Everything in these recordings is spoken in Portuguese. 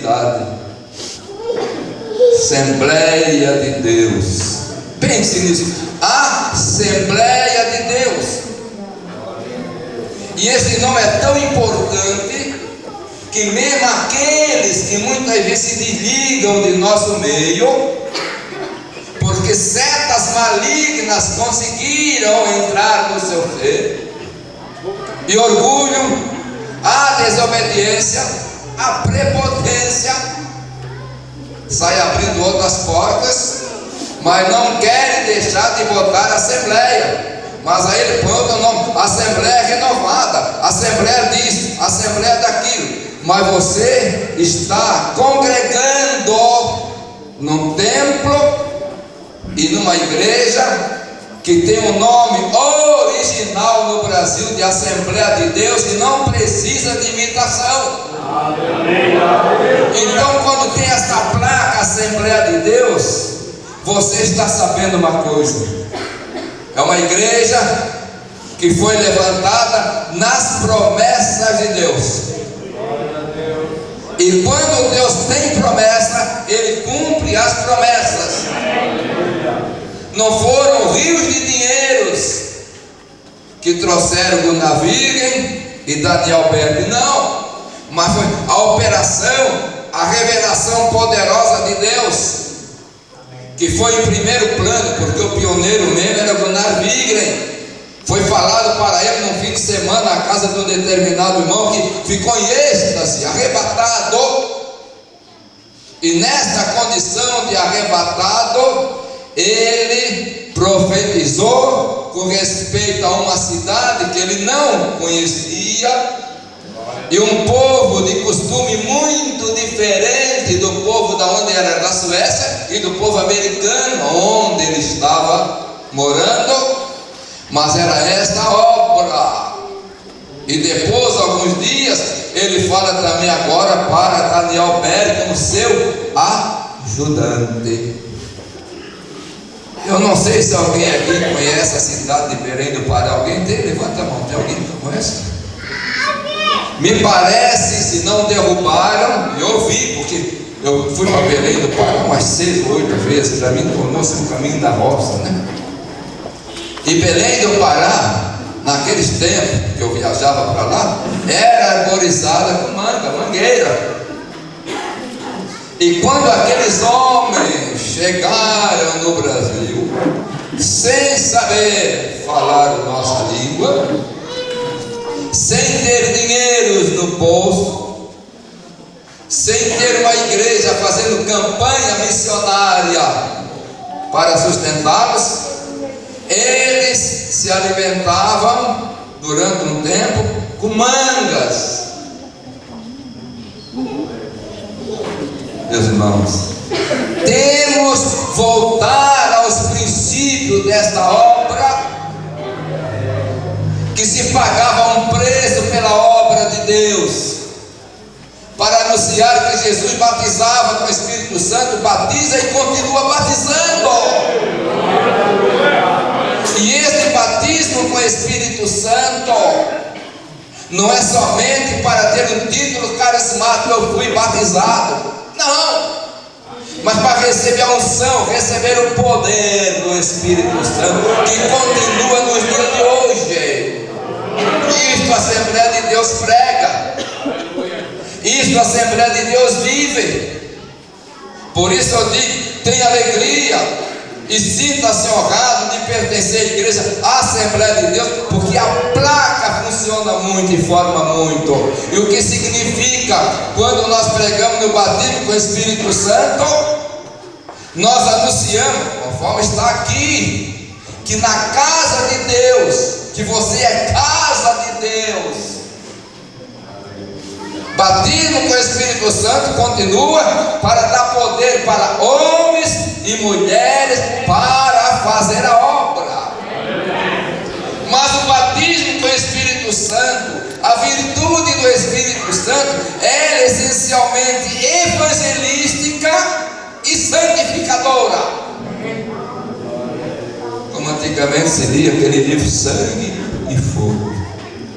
unidade. Assembleia de Deus. Pense nisso. Assembleia de Deus. E esse nome é tão importante que mesmo aqueles que muitas vezes se desligam de nosso meio, porque setas malignas conseguiram entrar no seu ser, e orgulho, a desobediência, a prepotência, sai abrindo outras portas, mas não querem deixar de botar a assembleia. Mas aí ele põe outro nome: Assembleia Renovada, Assembleia disso, Assembleia daquilo. Mas você está congregando num templo e numa igreja que tem um nome original no Brasil de Assembleia de Deus e não precisa de imitação. Então, quando tem essa placa Assembleia de Deus, você está sabendo uma coisa: é uma igreja que foi levantada nas promessas de Deus. E quando Deus tem promessa, Ele cumpre as promessas. Não foram rios de dinheiros que trouxeram do Navigem e Daniel Berg, não. Mas foi a operação, a revelação poderosa de Deus, que foi em primeiro plano, porque o pioneiro mesmo era Gunnar Wigren. Foi falado para ele num fim de semana na casa de um determinado irmão que ficou em êxtase, arrebatado. E nesta condição de arrebatado, ele profetizou com respeito a uma cidade que ele não conhecia, e um povo de costume muito diferente do povo da onde era da Suécia e do povo americano onde ele estava morando. Mas era esta obra. E depois, alguns dias, ele fala também agora para Daniel Berg como seu ajudante. Eu não sei se alguém aqui conhece a cidade de Belém do Pará. Alguém tem? Levanta a mão. Tem alguém que conhece? Me parece, se não derrubaram, eu vi, porque eu fui para Belém do Pará umas 6 ou 8 vezes. Para mim, tornou-se um caminho da roça, né? E Belém do Pará, naqueles tempos que eu viajava para lá, era arborizada com mangueira. E quando aqueles homens chegaram no Brasil, sem saber falar a nossa língua, sem ter dinheiros no bolso, sem ter uma igreja fazendo campanha missionária para sustentá-los, eles se alimentavam durante um tempo com mangas. Meus irmãos, temos voltar aos princípios desta obra, que se pagava um preço pela obra de Deus, para anunciar que Jesus batizava com o Espírito Santo, batiza e continua batizando. E este batismo com o Espírito Santo não é somente para ter um título carismático: eu fui batizado. Não, mas para receber a unção, receber o poder do Espírito Santo, que continua nos dias de hoje. Isto a Assembleia de Deus prega, isto a Assembleia de Deus vive. Por isso eu digo: tenha alegria e sinta-se honrado de pertencer à igreja, à Assembleia de Deus, porque a placa funciona muito e forma muito. E o que significa, quando nós pregamos no batismo com o Espírito Santo, nós anunciamos, conforme está aqui, que na casa de Deus, que você é casa de Deus. Batismo com o Espírito Santo continua para dar poder para homens e mulheres para fazer a obra. Mas o batismo com o Espírito Santo, a virtude do Espírito Santo, é essencialmente evangelística e santificadora. Como antigamente se lia aquele livro Sangue e Fogo.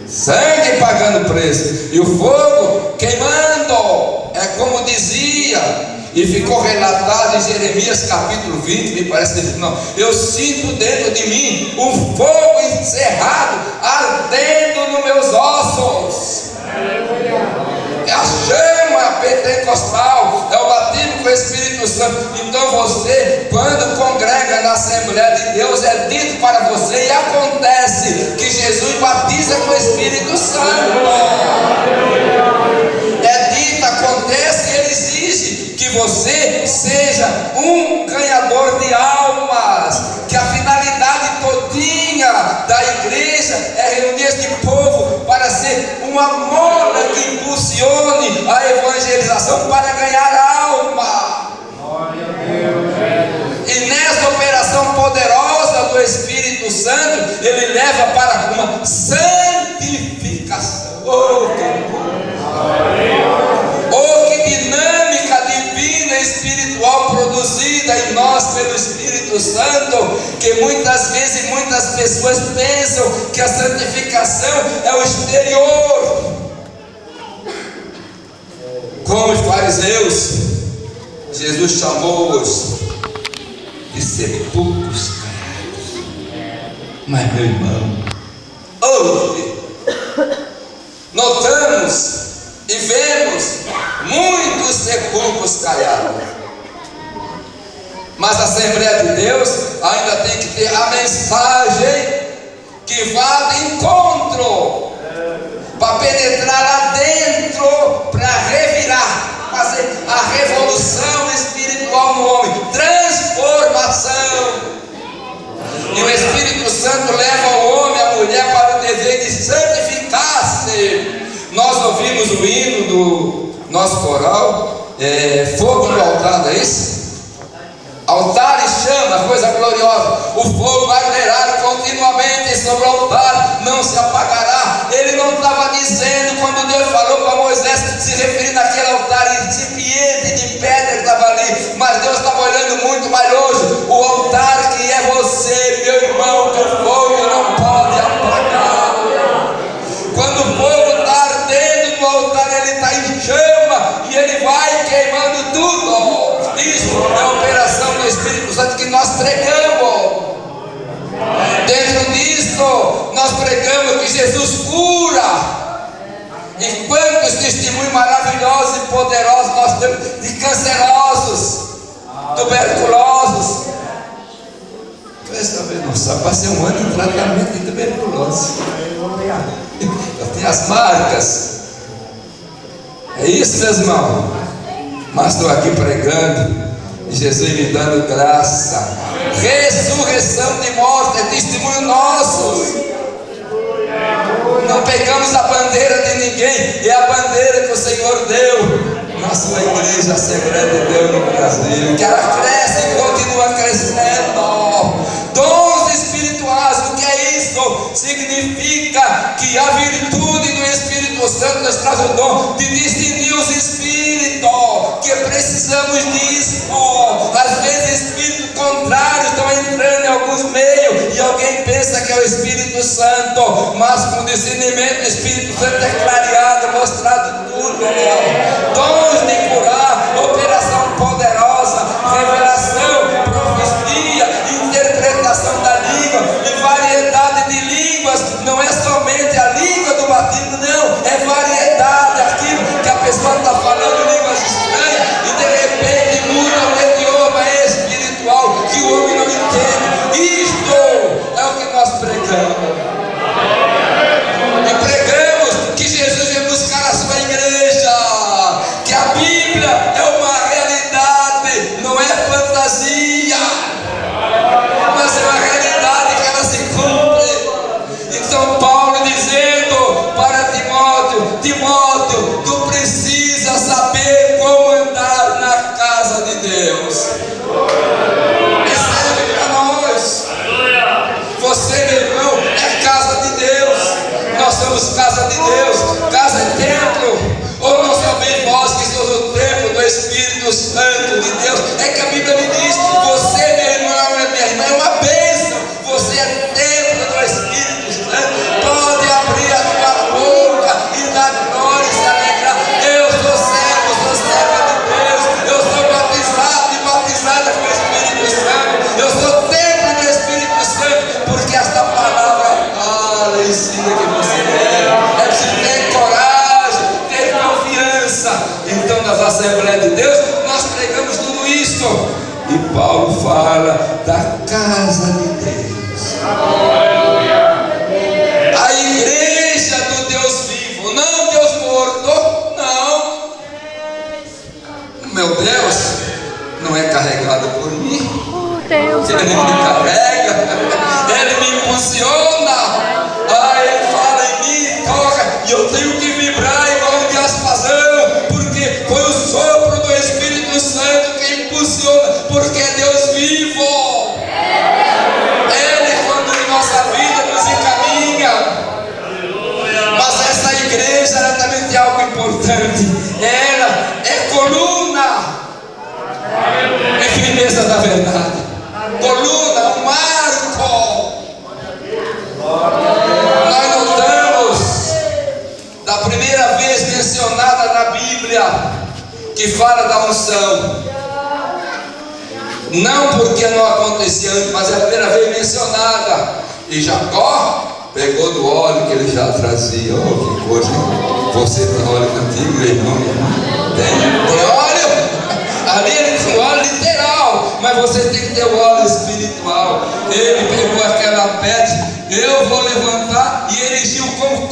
Sangue pagando preço e o fogo queimando. é como dizia, e ficou relatado em Jeremias capítulo 20, me parece, não, eu sinto dentro de mim um fogo encerrado, ardendo nos meus ossos. É a chama pentecostal, é o batismo com o Espírito Santo. Então você, quando congrega na Assembleia de Deus, é dito para você e acontece que Jesus batiza com o Espírito Santo. É dito, acontece e ele exige que você seja um ganhador de almas, que a finalidade todinha da igreja é reunir este povo para ser uma mola que impulsione a evangelização para ganhar alma. E nessa operação poderosa do Espírito Santo, ele leva para uma santificação. Que dinâmica divina espiritual produzida em nós pelo Espírito Santo, que muitas vezes muitas pessoas pensam que a santificação é o exterior. Como os fariseus, Jesus chamou-os de sepulcros caiados. Mas meu irmão, hoje notamos e vemos muitos sepulcros caiados. Mas a Assembleia de Deus ainda tem que ter a mensagem que vá de encontro, para penetrar lá dentro, para revirar, fazer a revolução espiritual no homem, transformação. E o Espírito Santo leva o homem, a mulher, para o dever de santificar-se. Nós ouvimos o hino do nosso coral, fogo no altar, não é isso? Altar e chama, coisa gloriosa. O fogo arderá continuamente sobre o altar, não se apagará. Ele não estava dizendo, quando Deus falou para Moisés, se referindo àquele altar incipiente de pedra que estava ali, mas Deus estava olhando muito mais longe. O altar que é você, meu irmão, que o fogo não pode apagar. Quando o fogo está ardendo no altar, ele está em chama e ele vai queimando tudo. Isso é a operação do Espírito Santo que nós pregamos. Dentro disso, nós pregamos que Jesus cura. E quantos testemunhos maravilhosos e poderosos nós temos de cancerosos, tuberculosos. Só passei um ano em tratamento de tuberculose. Eu tenho as marcas. É isso, meus irmãos. Mas estou aqui pregando e Jesus me dando graça. Ressurreição de morte é testemunho nosso. Não pegamos a bandeira de ninguém, é a bandeira que o Senhor deu na sua igreja, Assembleia de Deus no Brasil. Que ela cresce e continua crescendo. Dons espirituais, o que é isso? Significa que a virtude do Espírito Santo nos traz o dom de discernir os espíritos, que precisamos disso. Às vezes espíritos contrários estão entrando em alguns meios e alguém pensa que é o Espírito Santo, mas com discernimento o Espírito Santo é clareado, mostrado tudo. Dons de curar, operação poderosa, revelação, profecia, interpretação da língua e variedade de línguas. Não é somente a língua do batismo, não, é variedade, aquilo que a pessoa está falando línguas estranhas e de repente muda o idioma espiritual que o homem não entende. Isto é o que nós pregamos. E pregamos que Jesus vem buscar a sua igreja, que a Bíblia é uma realidade, não é fantasia, mas é uma realidade que ela se cumpre. Então Paulo dizendo para Timóteo: Timóteo, tu precisa saber como andar na casa de Deus. Recebe para nós. Você, meu irmão, é casa de Deus. Nós somos casa de Deus. Casa é templo. Ou não somente vós que somos o templo do Espírito Santo de Deus. É que a Bíblia me diz: você, meu irmão, minha irmã, é uma bênção. Você é templo do Espírito Santo. Pode abrir a tua boca e dar glória e se alegrar. Eu sou servo, sou servo Assembleia de Deus, nós pregamos tudo isso. E Paulo fala da casa de Deus, a igreja do Deus vivo, não Deus morto, não. Meu Deus não é carregado por mim, Ele me carrega, Ele me impulsiona. Ele fala em mim, toca, e eu tenho que vibrar igual um diapasão, porque foi o sopro do Espírito Santo que impulsiona, porque é Deus vivo. Ele, quando em nossa vida nos encaminha. Mas essa igreja, ela também tem algo importante. Ela é coluna e firmeza da verdade. Coluna, um marco. Nós notamos da primeira vez mencionada na Bíblia que fala da unção. Não porque não acontecia antes, mas é a primeira vez mencionada. E Jacó pegou do óleo que ele já trazia. Oh, que coisa! Você tem óleo contigo, irmão? Tem óleo? Ali ele tem óleo literal, mas você tem que ter o óleo espiritual. Ele pegou aquela pedra, eu vou levantar, e erigiu como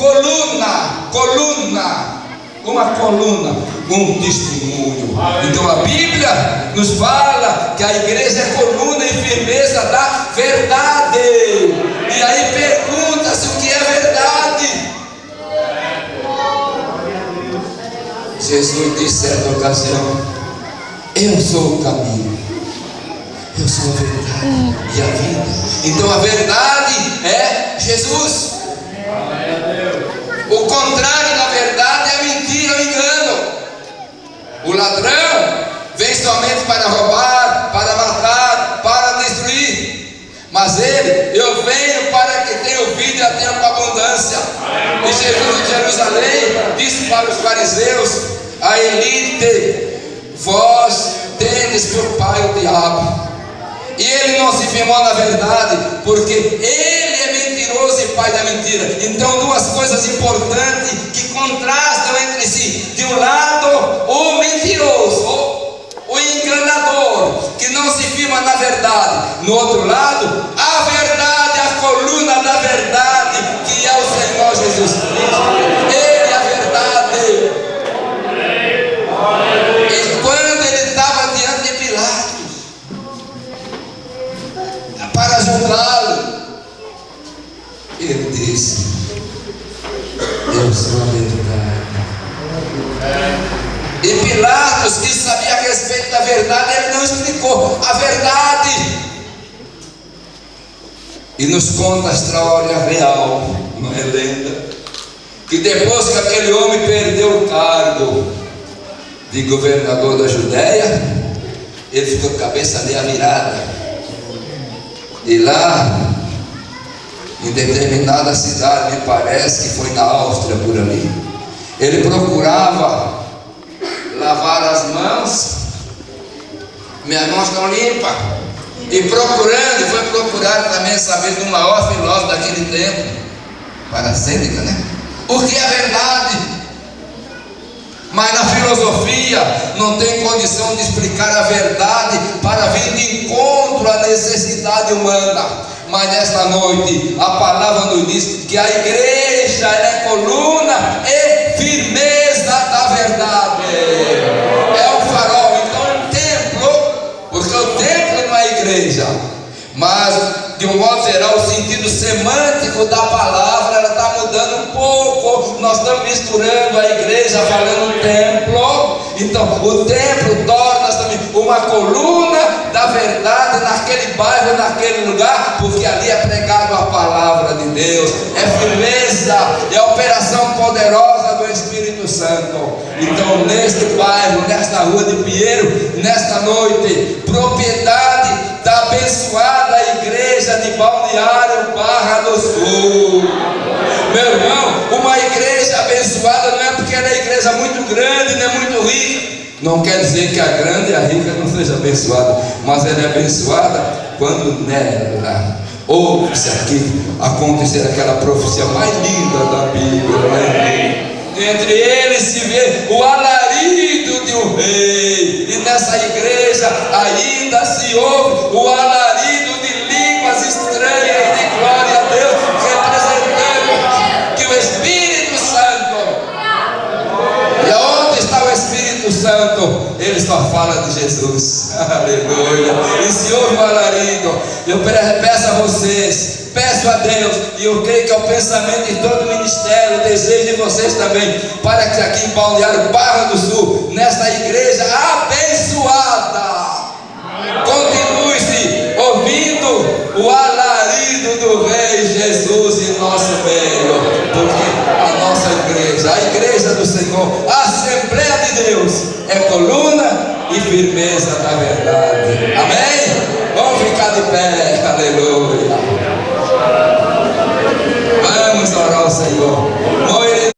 uma coluna, um testemunho. Então a Bíblia nos fala que a igreja é coluna e firmeza da verdade. E aí pergunta-se o que é verdade. Jesus disse certa ocasião: eu sou o caminho, eu sou a verdade e a vida. Então a verdade é Jesus. O contrário da verdade é a mentira, o engano. O ladrão vem somente para roubar, para matar, para destruir. Mas eu venho para que tenha vida e a tenha com abundância. E Jesus em Jerusalém disse para os fariseus, a elite: vós tendes por pai o diabo. E ele não se firmou na verdade, porque ele é mentiroso e pai da mentira. Então duas coisas importantes que contrastam entre si. De um lado, o mentiroso, o enganador, que não se firma na verdade. No outro lado, a verdade, a coluna da verdade, que é o Senhor Jesus Cristo. Ele é a verdade. E quando ele estava diante de Pilatos para julgá-lo, ele disse: eu sou a verdade. E Pilatos, que sabia a respeito da verdade, ele não explicou a verdade. E nos conta a história real, não é lenda, que depois que aquele homem perdeu o cargo de governador da Judéia, ele ficou com a cabeça meia virada. E lá, em determinada cidade, me parece que foi na Áustria, por ali, ele procurava lavar as mãos. Minhas mãos estão limpas. E procurando, foi procurar também saber de um maior filósofo daquele tempo, Paracênica, né? O que é verdade? Mas na filosofia não tem condição de explicar a verdade para vir de encontro à necessidade humana. Mas nesta noite a palavra nos diz que a igreja é coluna e firmeza da verdade. É o farol. Então o templo, porque o templo não é igreja, mas de um modo geral o sentido semântico da palavra ela está mudando um pouco. Nós estamos misturando a igreja falando templo. Então o templo torna-se também uma coluna da verdade naquele bairro, naquele lugar, porque ali é pregado a palavra de Deus, é firmeza, é operação poderosa do Espírito Santo. Então neste bairro, nesta rua de Pinheiro, nesta noite, propriedade da abençoada igreja de Balneário Barra do Sul. Meu irmão, uma igreja abençoada não é porque ela é igreja muito grande, nem muito rica. Não quer dizer que a grande e a rica não seja abençoada, mas ela é abençoada quando nela ouve-se aqui acontecer aquela profecia mais linda da Bíblia, né? Entre eles se vê o alarido de um rei. E nessa igreja ainda se ouve o alarido de línguas estranhas de glória a Deus, representando que o Espírito Santo. E aonde está o Espírito Santo? Ele só fala de Jesus. Aleluia. E se ouve o alarido, eu peço a vocês, peço a Deus, e eu creio que é o pensamento de todo o ministério, o desejo de vocês também, para que aqui em Balneário Barra do Sul, nesta igreja abençoada, continue-se ouvindo o alarido do Rei Jesus em nosso meio, porque a nossa igreja, a igreja do Senhor, a Assembleia de Deus, é coluna e firmeza da verdade. Amém?